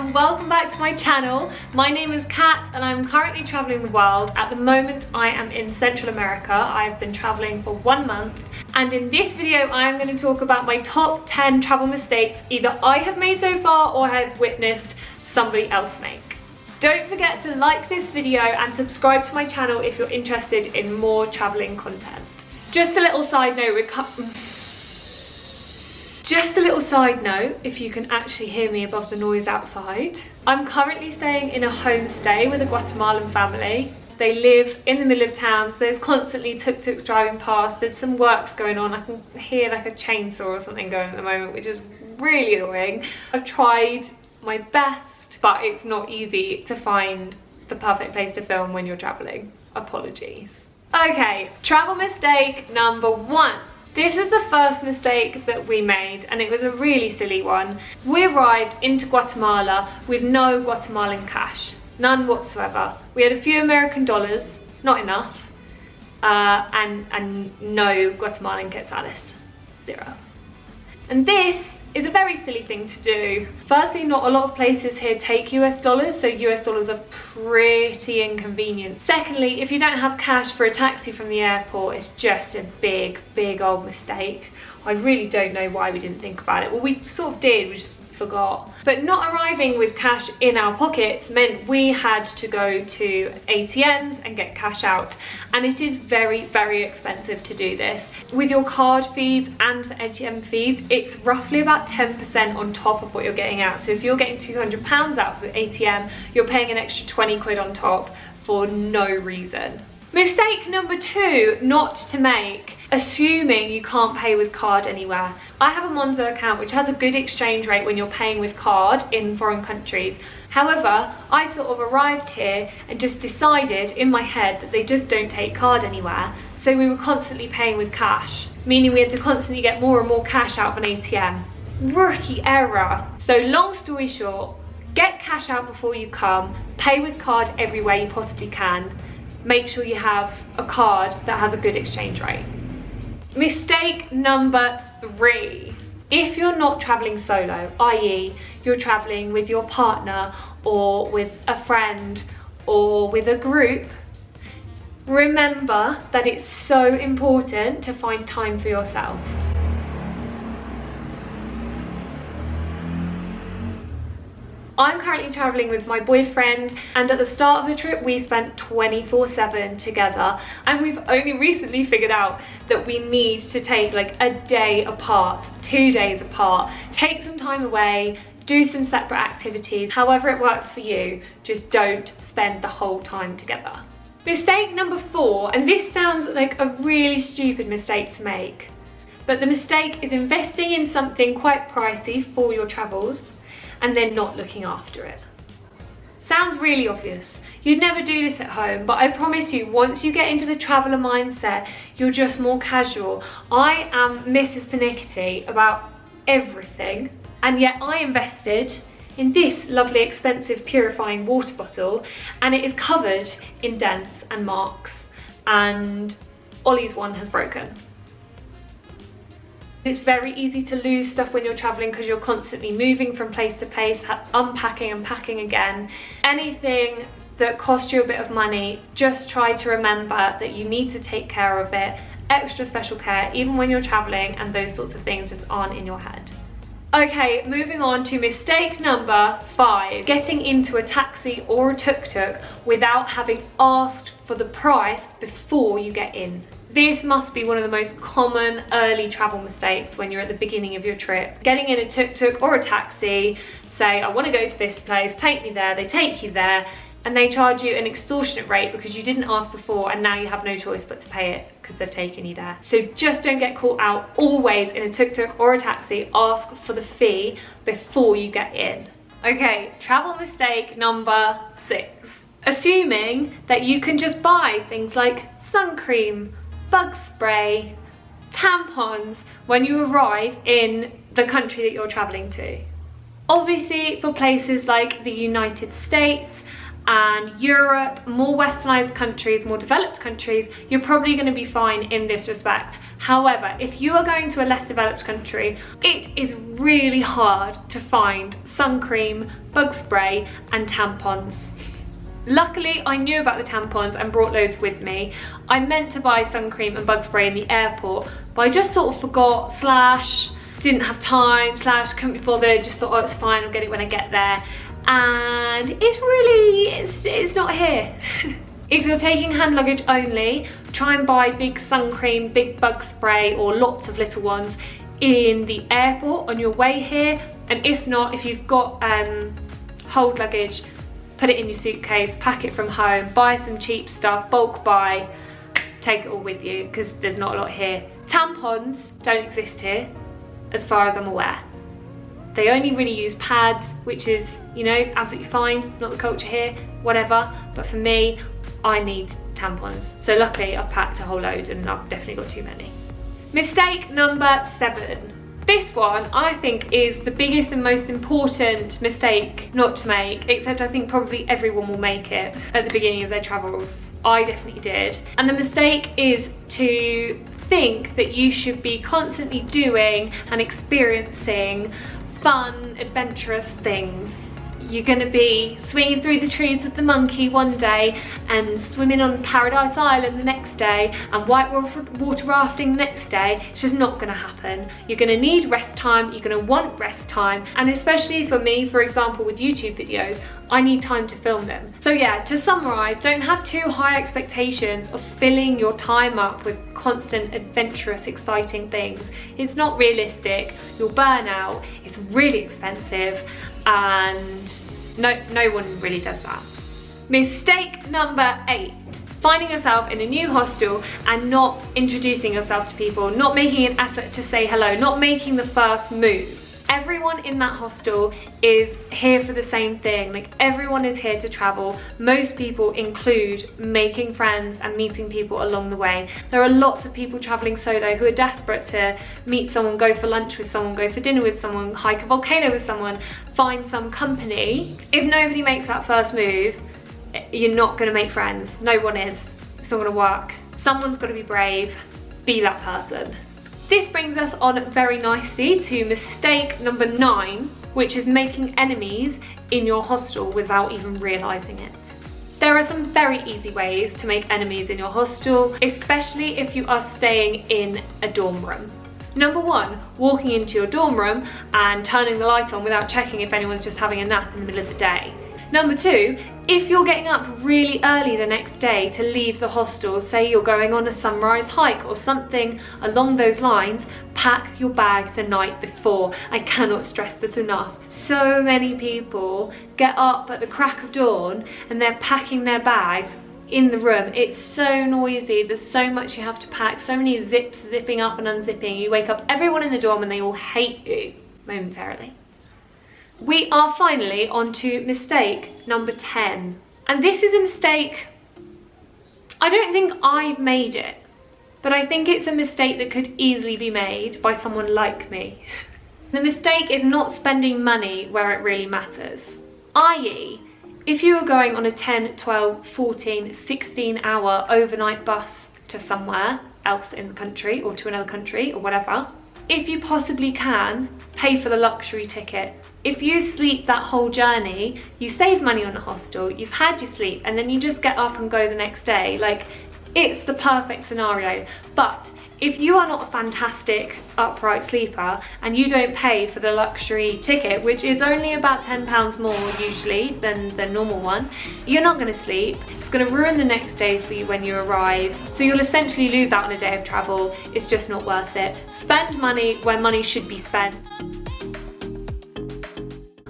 and welcome back to my channel. My name is Kat and I'm currently traveling the world. At the moment I am in Central America. I've been traveling for 1 month, and in this video I am going to talk about my top 10 travel mistakes either I have made so far or I have witnessed somebody else make. Don't forget to like this video and subscribe to my channel if you're interested in more traveling content. Just a little side note, if you can actually hear me above the noise outside. I'm currently staying in a homestay with a Guatemalan family. They live in the middle of town, so there's constantly tuk-tuks driving past. There's some works going on. I can hear like a chainsaw or something going at the moment, which is really annoying. I've tried my best, but it's not easy to find the perfect place to film when you're traveling. Apologies. Okay, travel mistake number 1. This is the first mistake that we made, and it was a really silly one. We arrived into Guatemala with no Guatemalan cash, none whatsoever. We had a few American dollars, not enough, and no Guatemalan quetzales, 0. And this is a very silly thing to do. Firstly, not a lot of places here take US dollars, so US dollars are pretty inconvenient. Secondly, if you don't have cash for a taxi from the airport, it's just a big old mistake. I really don't know why we didn't think about it. Well, we sort of did, we just forgot. But not arriving with cash in our pockets meant we had to go to ATMs and get cash out, and it is very expensive to do this. With your card fees and the ATM fees, it's roughly about 10% on top of what you're getting out. So if you're getting £200 out of the ATM, you're paying an extra 20 quid on top for no reason. Mistake number 2 not to make: assuming you can't pay with card anywhere. I have a Monzo account which has a good exchange rate when you're paying with card in foreign countries. However, I sort of arrived here and just decided in my head that they just don't take card anywhere. So we were constantly paying with cash, meaning we had to constantly get more and more cash out of an ATM. Rookie error. So long story short, get cash out before you come, pay with card everywhere you possibly can. Make sure you have a card that has a good exchange rate. Mistake number 3. If you're not traveling solo, i.e. you're traveling with your partner or with a friend or with a group, remember that it's so important to find time for yourself. I'm currently traveling with my boyfriend, and at the start of the trip we spent 24/7 together, and we've only recently figured out that we need to take like a day apart, 2 days apart, take some time away, do some separate activities. However it works for you, just don't spend the whole time together. Mistake number 4, and this sounds like a really stupid mistake to make, but the mistake is investing in something quite pricey for your travels and then not looking after it. Sounds really obvious. You'd never do this at home, but I promise you, once you get into the traveller mindset, you're just more casual. I am Mrs. Pernickety about everything, and yet I invested in this lovely expensive purifying water bottle, and it is covered in dents and marks, and Ollie's one has broken. It's very easy to lose stuff when you're traveling because you're constantly moving from place to place, unpacking and packing again. Anything that costs you a bit of money, just try to remember that you need to take care of it. Extra special care, even when you're traveling, and those sorts of things just aren't in your head. Okay, moving on to mistake number 5. Getting into a taxi or a tuk-tuk without having asked for the price before you get in. This must be one of the most common early travel mistakes when you're at the beginning of your trip. Getting in a tuk-tuk or a taxi, say, I want to go to this place, take me there, they take you there, and they charge you an extortionate rate because you didn't ask before, and now you have no choice but to pay it because they've taken you there. So just don't get caught out. Always in a tuk-tuk or a taxi, ask for the fee before you get in. Okay, travel mistake number 6. Assuming that you can just buy things like sun cream, bug spray, tampons when you arrive in the country that you're traveling to. Obviously, for places like the United States and Europe, more westernized countries, more developed countries, you're probably going to be fine in this respect. However, if you are going to a less developed country, it is really hard to find sun cream, bug spray and tampons. Luckily, I knew about the tampons and brought those with me. I meant to buy sun cream and bug spray in the airport, but I just sort of forgot, / didn't have time, / couldn't be bothered, just thought, oh, it's fine, I'll get it when I get there. And it's not here. If you're taking hand luggage only, try and buy big sun cream, big bug spray, or lots of little ones in the airport on your way here. And if not, if you've got hold luggage, put it in your suitcase, pack it from home, buy some cheap stuff, bulk buy, take it all with you, because there's not a lot here. Tampons don't exist here, as far as I'm aware. They only really use pads, which is, you know, absolutely fine, not the culture here, whatever. But for me, I need tampons. So luckily I've packed a whole load and I've definitely got too many. Mistake number 7. This one I think is the biggest and most important mistake not to make, except I think probably everyone will make it at the beginning of their travels. I definitely did. And the mistake is to think that you should be constantly doing and experiencing fun, adventurous things. You're gonna be swinging through the trees with the monkey one day and swimming on Paradise Island the next day and whitewater rafting the next day. It's just not gonna happen. You're gonna need rest time, you're gonna want rest time, and especially for me, for example, with YouTube videos, I need time to film them. So yeah, to summarise, don't have too high expectations of filling your time up with constant, adventurous, exciting things. It's not realistic, you'll burn out, it's really expensive, and no one really does that. Mistake number 8. Finding yourself in a new hostel and not introducing yourself to people, not making an effort to say hello, not making the first move. Everyone in that hostel is here for the same thing. Like, everyone is here to travel. Most people include making friends and meeting people along the way. There are lots of people traveling solo who are desperate to meet someone, go for lunch with someone, go for dinner with someone, hike a volcano with someone, find some company. If nobody makes that first move, you're not gonna make friends. No one is. It's not gonna work. Someone's gotta be brave. Be that person. This brings us on very nicely to mistake number 9, which is making enemies in your hostel without even realising it. There are some very easy ways to make enemies in your hostel, especially if you are staying in a dorm room. Number 1, walking into your dorm room and turning the light on without checking if anyone's just having a nap in the middle of the day. Number 2, if you're getting up really early the next day to leave the hostel, say you're going on a sunrise hike or something along those lines, pack your bag the night before. I cannot stress this enough. So many people get up at the crack of dawn and they're packing their bags in the room. It's so noisy, there's so much you have to pack, so many zips zipping up and unzipping. You wake up everyone in the dorm and they all hate you momentarily. We are finally on to mistake number 10. And this is a mistake, I don't think I've made it, but I think it's a mistake that could easily be made by someone like me. The mistake is not spending money where it really matters. i.e., if you are going on a 10, 12, 14, 16 hour overnight bus to somewhere else in the country or to another country or whatever, if you possibly can, pay for the luxury ticket. If you sleep that whole journey, you save money on the hostel, you've had your sleep, and then you just get up and go the next day. Like, it's the perfect scenario. But if you are not a fantastic upright sleeper and you don't pay for the luxury ticket, which is only about £10 more usually than the normal one, you're not going to sleep. It's going to ruin the next day for you when you arrive. So you'll essentially lose out on a day of travel. It's just not worth it. Spend money where money should be spent.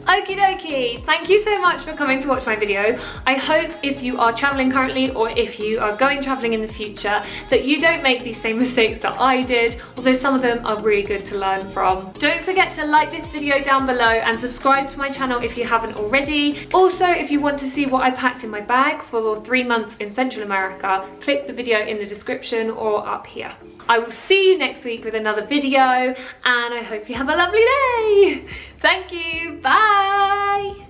Okie dokie, thank you so much for coming to watch my video. I hope if you are travelling currently or if you are going travelling in the future that you don't make these same mistakes that I did, although some of them are really good to learn from. Don't forget to like this video down below and subscribe to my channel if you haven't already. Also, if you want to see what I packed in my bag for 3 months in Central America, click the video in the description or up here. I will see you next week with another video and I hope you have a lovely day. Thank you, bye.